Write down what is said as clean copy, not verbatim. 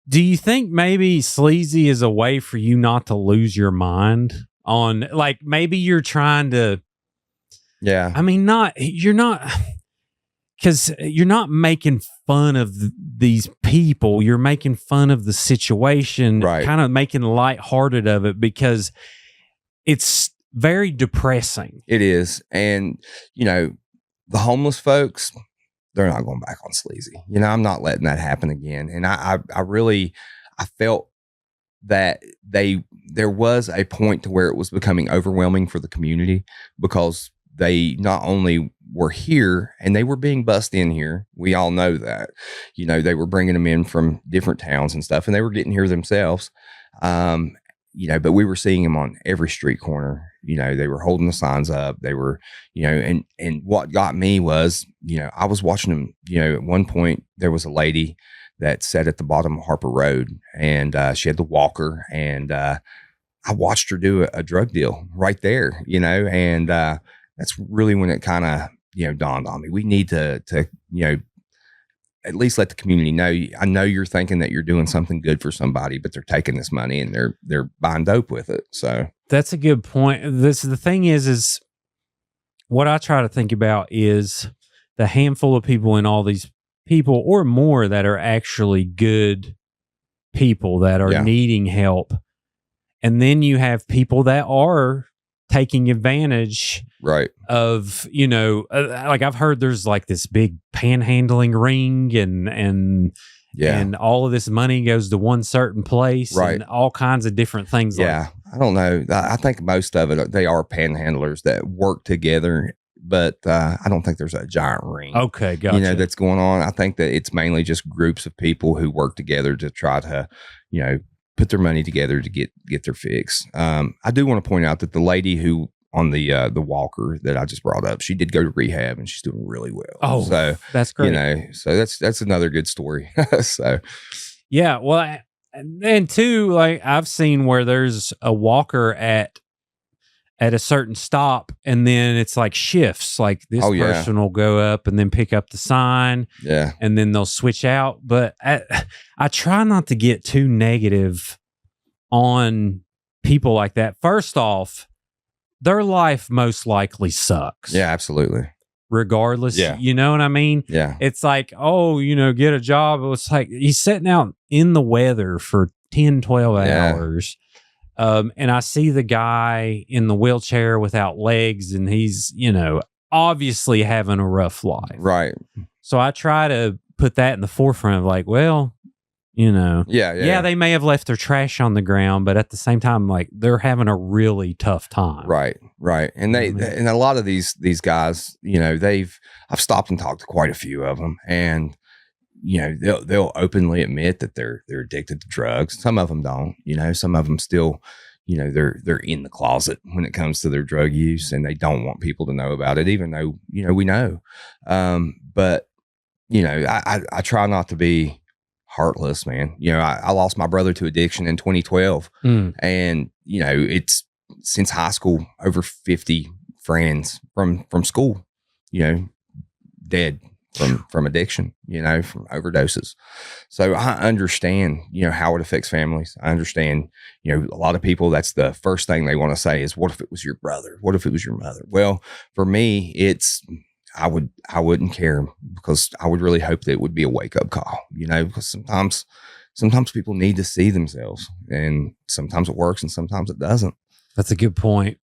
Do you think maybe sleazy is a way for you not to lose your mind on, like, maybe you're trying to, Yeah. I mean, you're not, because you're not making fun of these people. You're making fun of the situation, Right. kind of making lighthearted of it, because it's very depressing. It is. And, you know, the homeless folks, they're not going back on sleazy. You know, I'm not letting that happen again. And I felt that there was a point to where it was becoming overwhelming for the community, because they not only were here and they were being bussed in here. We all know that, you know, they were bringing them in from different towns and stuff, and they were getting here themselves. You know, but we were seeing them on every street corner. You know, they were holding the signs up. They were, you know, and what got me was, you know, I was watching them. You know, at one point there was a lady that sat at the bottom of Harper Road, and she had the walker, and I watched her do a drug deal right there, you know, and that's really when it kind of, you know, dawned on me. We need to, you know, at least let the community know. I know you're thinking that you're doing something good for somebody, but they're taking this money and they're buying dope with it. So that's a good point. The thing is what I try to think about is the handful of people in all these people or more that are actually good people that are needing help. And then you have people that are taking advantage of, you know, like I've heard there's like this big panhandling ring and all of this money goes to one certain place and all kinds of different things. Yeah. I don't know. I think most of it, they are panhandlers that work together, but I don't think there's a giant ring. Okay. Gotcha. You know, that's going on. I think that it's mainly just groups of people who work together to try to, you know, put their money together to get their fix. I do want to point out that the lady who on the walker that I just brought up, she did go to rehab and she's doing really well. Oh, so that's great. You know, so that's another good story. So, yeah. Well, and too, like I've seen where there's a walker at a certain stop, and then it's like shifts. Like this person will go up and then pick up the sign, and then they'll switch out. But I try not to get too negative on people like that. First off, their life most likely sucks. Yeah, absolutely. Regardless, you know what I mean? Yeah. It's like, oh, you know, get a job. It's like he's sitting out in the weather for 10, 12 hours. And I see the guy in the wheelchair without legs, and he's, you know, obviously having a rough life. Right. So I try to put that in the forefront of like, well, you know, they may have left their trash on the ground, but at the same time, like they're having a really tough time. Right. And and a lot of these guys, you know, I've stopped and talked to quite a few of them, and you know, they'll openly admit that they're addicted to drugs. Some of them don't, you know, some of them still, you know, they're in the closet when it comes to their drug use, and they don't want people to know about it, even though, you know, we know. But, you know, I try not to be heartless, man. You know, I lost my brother to addiction in 2012. And, you know, it's since high school, over 50 friends from school, you know, dead from addiction, you know, from overdoses. So I understand, you know, how it affects families. I understand, you know, a lot of people, that's the first thing they want to say is, what if it was your brother? What if it was your mother? Well, for me, I wouldn't care, because I would really hope that it would be a wake up call, you know, because sometimes people need to see themselves, and sometimes it works and sometimes it doesn't. That's a good point.